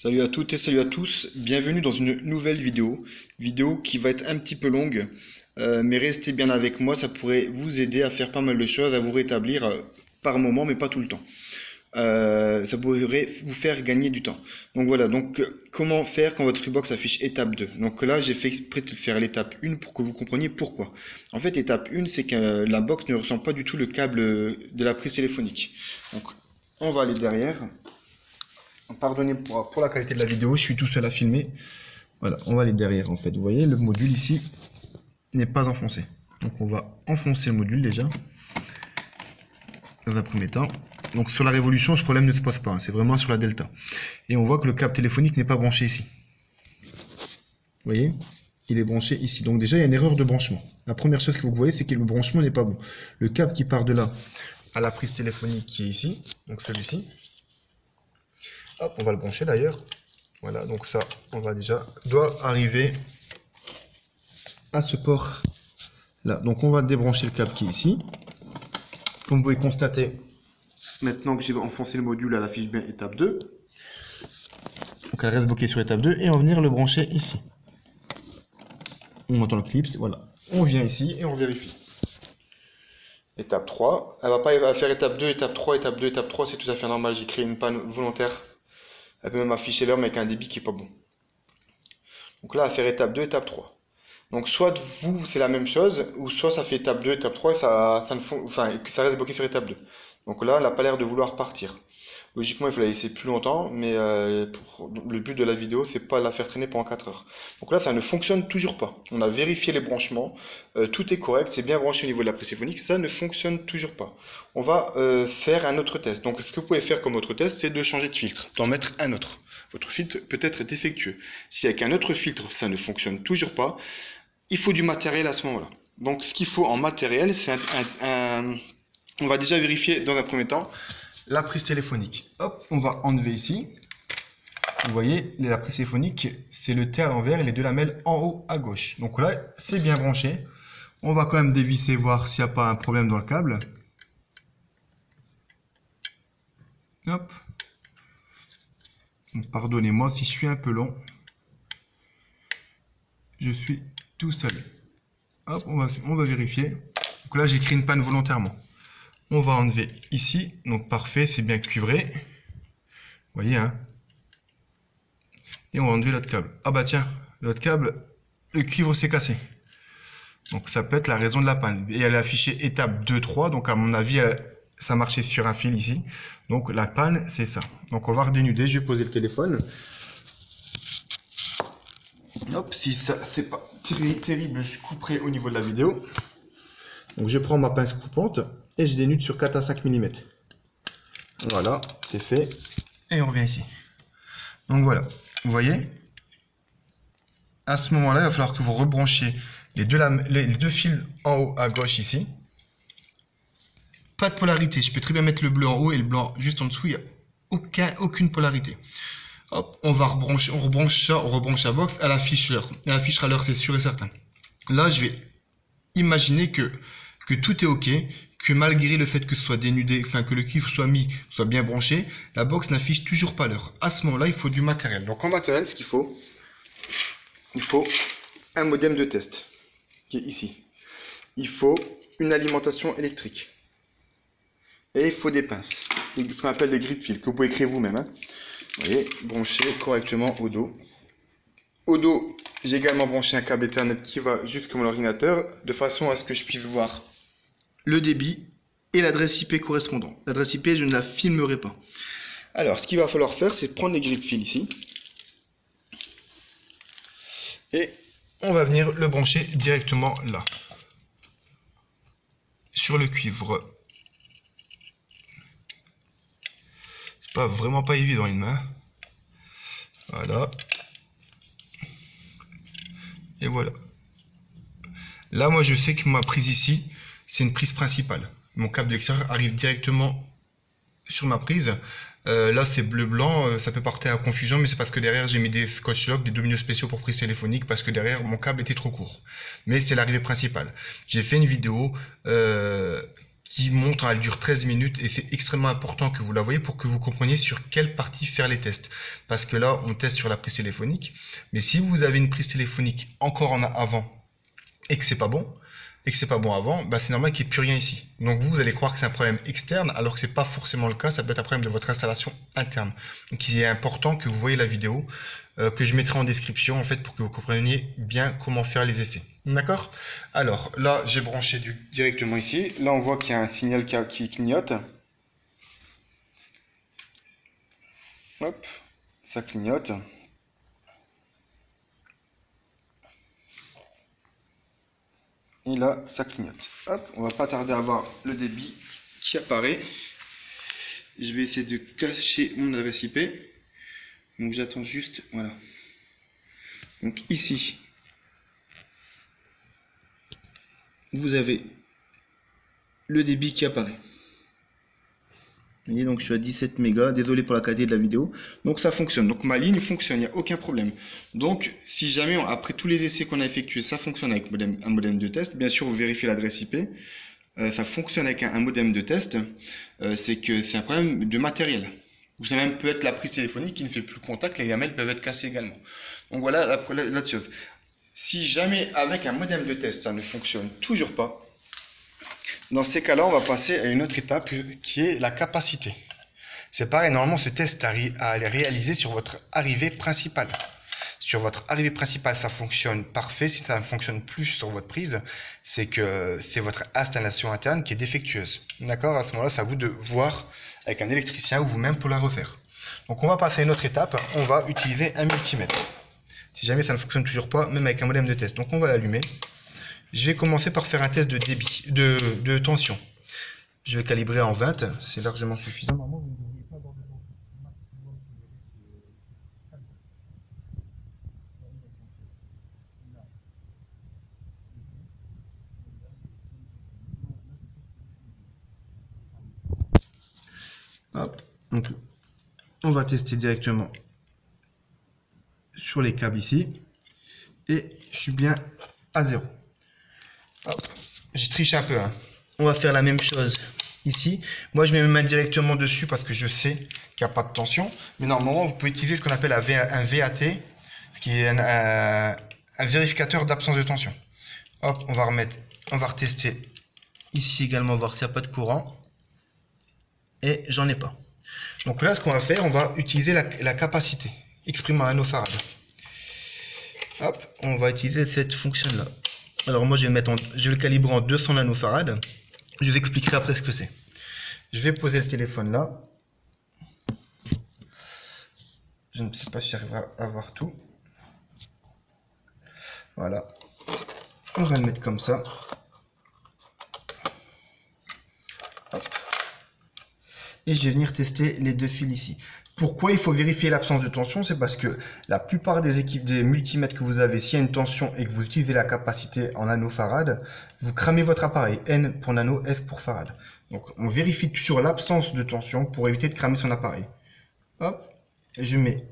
Salut à toutes et salut à tous, bienvenue dans une nouvelle vidéo qui va être un petit peu longue, mais restez bien avec moi, ça pourrait vous aider à faire pas mal de choses, à vous rétablir par moment, mais pas tout le temps. Ça pourrait vous faire gagner du temps. Donc voilà, comment faire quand votre Freebox affiche étape 2. Donc là, j'ai fait exprès de faire l'étape 1 pour que vous compreniez pourquoi. En fait, étape 1, c'est que la box ne ressent pas du tout le câble de la prise téléphonique. Donc, on va aller derrière. Pardonnez pour la qualité de la vidéo, je suis tout seul à filmer. Voilà, on va aller derrière en fait. Vous voyez, le module ici n'est pas enfoncé. Donc on va enfoncer le module déjà, dans un premier temps. Donc sur la révolution, ce problème ne se pose pas, hein, c'est vraiment sur la delta. Et on voit que le câble téléphonique n'est pas branché ici. Vous voyez, il est branché ici. Donc déjà, il y a une erreur de branchement. La première chose que vous voyez, c'est que le branchement n'est pas bon. Le câble qui part de là à la prise téléphonique qui est ici, donc celui-ci. Hop, on va le brancher d'ailleurs. Voilà, donc ça, doit arriver à ce port là. Donc on va débrancher le câble qui est ici. Comme vous pouvez constater, maintenant que j'ai enfoncé le module, elle affiche bien étape 2. Donc elle reste bloquée sur étape 2 et on va venir le brancher ici. On entend le clip, voilà. On vient ici et on vérifie. Étape 3. Elle va faire étape 2, étape 3, étape 2, étape 3, c'est tout à fait normal. J'ai créé une panne volontaire. Elle peut même afficher l'heure, mais avec un débit qui n'est pas bon. Donc là, à faire étape 2, étape 3. Donc soit vous, c'est la même chose, ou soit ça fait étape 2, étape 3, et ça reste bloqué sur étape 2. Donc là, elle n'a pas l'air de vouloir partir. Logiquement, il faut la laisser plus longtemps, mais le but de la vidéo, c'est pas la faire traîner pendant 4 heures. Donc là, ça ne fonctionne toujours pas. On a vérifié les branchements, tout est correct, c'est bien branché au niveau de la prise téléphonique, ça ne fonctionne toujours pas. On va faire un autre test. Donc ce que vous pouvez faire comme autre test, c'est de changer de filtre, d'en mettre un autre. Votre filtre peut être défectueux. Si avec un autre filtre, ça ne fonctionne toujours pas, il faut du matériel à ce moment-là. Donc ce qu'il faut en matériel, c'est on va déjà vérifier dans un premier temps la prise téléphonique. Hop, on va enlever ici. Vous voyez, la prise téléphonique, c'est le T à l'envers et les deux lamelles en haut à gauche. Donc là, c'est bien branché. On va quand même dévisser, voir s'il n'y a pas un problème dans le câble. Hop. Pardonnez-moi si je suis un peu long. Je suis tout seul. Hop, on va vérifier. Donc là, j'ai créé une panne volontairement. On va enlever ici. Donc parfait, c'est bien cuivré. Vous voyez, hein. Et on va enlever l'autre câble. Ah bah tiens, l'autre câble, le cuivre s'est cassé. Donc ça peut être la raison de la panne. Et elle est affichée étape 2, 3. Donc à mon avis, ça marchait sur un fil ici. Donc la panne, c'est ça. Donc on va redénuder. Je vais poser le téléphone. Hop, si ça c'est pas terrible, je couperai au niveau de la vidéo. Donc je prends ma pince coupante et je dénude sur 4 à 5 mm. Voilà, c'est fait. Et on revient ici. Donc voilà, vous voyez, à ce moment-là, il va falloir que vous rebranchiez les deux fils en haut à gauche ici. Pas de polarité, je peux très bien mettre le bleu en haut et le blanc juste en dessous, il n'y a aucune polarité. Hop, on rebranche la box, elle affichera l'heure, c'est sûr et certain. Là, je vais imaginer que tout est ok, que malgré le fait que ce soit dénudé, enfin que le cuivre soit bien branché, la box n'affiche toujours pas l'heure. À ce moment-là, il faut du matériel. Donc en matériel, ce qu'il faut, il faut un modem de test, qui est ici. Il faut une alimentation électrique. Et il faut des pinces, ce qu'on appelle des grip fils, que vous pouvez créer vous-même. Hein. Vous voyez, branché correctement au dos. Au dos, j'ai également branché un câble Ethernet qui va jusqu'à mon ordinateur, de façon à ce que je puisse voir le débit et l'adresse IP correspondant. L'adresse IP, je ne la filmerai pas. Alors, ce qu'il va falloir faire, c'est prendre les grip fils ici. Et on va venir le brancher directement là. Sur le cuivre. C'est vraiment pas évident une main. Voilà. Et voilà. Là, moi, je sais que ma prise ici, c'est une prise principale. Mon câble de l'extérieur arrive directement sur ma prise. Là, c'est bleu-blanc. Ça peut porter à confusion, mais c'est parce que derrière, j'ai mis des scotch lock, des dominos spéciaux pour prise téléphonique, parce que derrière, mon câble était trop court. Mais c'est l'arrivée principale. J'ai fait une vidéo qui montre, elle dure 13 minutes et c'est extrêmement important que vous la voyez pour que vous compreniez sur quelle partie faire les tests. Parce que là, on teste sur la prise téléphonique, mais si vous avez une prise téléphonique encore en avant et que c'est pas bon, avant, bah c'est normal qu'il n'y ait plus rien ici. Donc vous allez croire que c'est un problème externe, alors que c'est pas forcément le cas, ça peut être un problème de votre installation interne. Donc il est important que vous voyez la vidéo, que je mettrai en description en fait pour que vous compreniez bien comment faire les essais. D'accord? Alors là j'ai branché directement ici, là on voit qu'il y a un signal qui clignote. Hop, ça clignote. Et là, ça clignote. Hop, on va pas tarder à voir le débit qui apparaît. Je vais essayer de cacher mon adresse IP. Donc j'attends juste, voilà. Donc ici, vous avez le débit qui apparaît. Vous voyez, donc je suis à 17 mégas, désolé pour la qualité de la vidéo. Donc ça fonctionne, donc ma ligne fonctionne, il n'y a aucun problème. Donc si jamais, après tous les essais qu'on a effectués, ça fonctionne avec un modem de test, bien sûr vous vérifiez l'adresse IP, ça fonctionne avec un modem de test, c'est que c'est un problème de matériel. Ou ça même peut être la prise téléphonique qui ne fait plus le contact, les gamelles peuvent être cassées également. Donc voilà l'autre chose. Si jamais avec un modem de test ça ne fonctionne toujours pas, dans ces cas-là, on va passer à une autre étape qui est la capacité. C'est pareil, normalement ce test à réaliser sur votre arrivée principale. Sur votre arrivée principale, ça fonctionne parfait. Si ça ne fonctionne plus sur votre prise, c'est que c'est votre installation interne qui est défectueuse. D'accord? À ce moment-là, c'est à vous de voir avec un électricien ou vous-même pour la refaire. Donc on va passer à une autre étape. On va utiliser un multimètre. Si jamais ça ne fonctionne toujours pas, même avec un modem de test. Donc on va l'allumer. Je vais commencer par faire un test de débit, de tension. Je vais calibrer en 20, c'est largement suffisant. Normalement, vous ne devriez pas avoir de tension. Hop, donc on va tester directement sur les câbles ici. Et je suis bien à 0. Je triche un peu, hein. On va faire la même chose ici. Moi, je mets mes mains directement dessus parce que je sais qu'il n'y a pas de tension. Mais normalement, vous pouvez utiliser ce qu'on appelle un VAT, ce qui est un vérificateur d'absence de tension. Hop, on va retester ici également, voir s'il n'y a pas de courant. Et j'en ai pas. Donc là, ce qu'on va faire, on va utiliser la capacité, exprimée en nanofarad. Hop, on va utiliser cette fonction-là. Alors moi, je vais le calibrer en 200 nanofarad. Je vous expliquerai après ce que c'est. Je vais poser le téléphone là. Je ne sais pas si j'arriverai à voir tout. Voilà. On va le mettre comme ça. Hop. Et je vais venir tester les deux fils ici. Pourquoi il faut vérifier l'absence de tension? C'est parce que la plupart des multimètres que vous avez, s'il y a une tension et que vous utilisez la capacité en nanofarad, vous cramez votre appareil. N pour nano, F pour farad. Donc on vérifie toujours l'absence de tension pour éviter de cramer son appareil. Hop, et je mets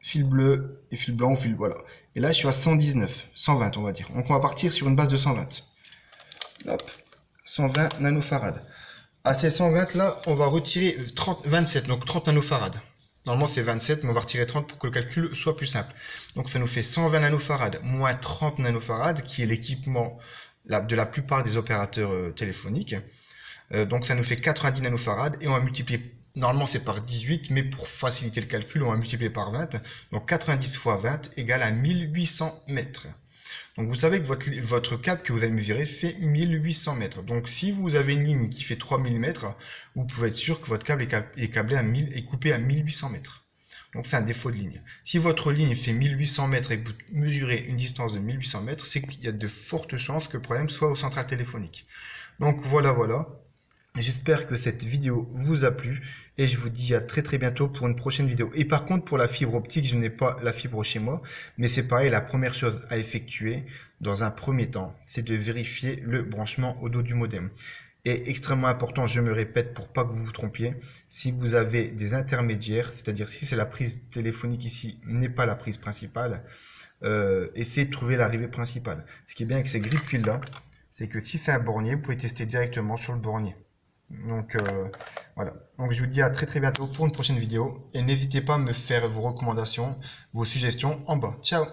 fil bleu et fil blanc ou fil, voilà. Et là je suis à 119, 120 on va dire. Donc on va partir sur une base de 120. Hop, 120 nanofarad. À ces 120 là, on va retirer 27, donc 30 nanofarad. Normalement c'est 27, mais on va retirer 30 pour que le calcul soit plus simple. Donc ça nous fait 120 nanofarad moins 30 nanofarad, qui est l'équipement de la plupart des opérateurs téléphoniques. Donc ça nous fait 90 nanofarad, et on va multiplier, normalement c'est par 18, mais pour faciliter le calcul, on va multiplier par 20. Donc 90 fois 20 égale à 1800 mètres. Donc vous savez que votre câble que vous allez mesurer fait 1800 mètres. Donc si vous avez une ligne qui fait 3000 mètres, vous pouvez être sûr que votre câble est câblé est coupé à 1800 mètres. Donc c'est un défaut de ligne. Si votre ligne fait 1800 mètres et que vous mesurez une distance de 1800 mètres, c'est qu'il y a de fortes chances que le problème soit au central téléphonique. Donc voilà. J'espère que cette vidéo vous a plu et je vous dis à très bientôt pour une prochaine vidéo. Et par contre, pour la fibre optique, je n'ai pas la fibre chez moi, mais c'est pareil, la première chose à effectuer dans un premier temps, c'est de vérifier le branchement au dos du modem. Et extrêmement important, je me répète pour pas que vous vous trompiez, si vous avez des intermédiaires, c'est-à-dire si c'est la prise téléphonique ici n'est pas la prise principale, essayez de trouver l'arrivée principale. Ce qui est bien avec ces grippes fils là, c'est que si c'est un bornier, vous pouvez tester directement sur le bornier. Donc voilà. Donc je vous dis à très très bientôt pour une prochaine vidéo. Et n'hésitez pas à me faire vos recommandations, vos suggestions en bas. Ciao!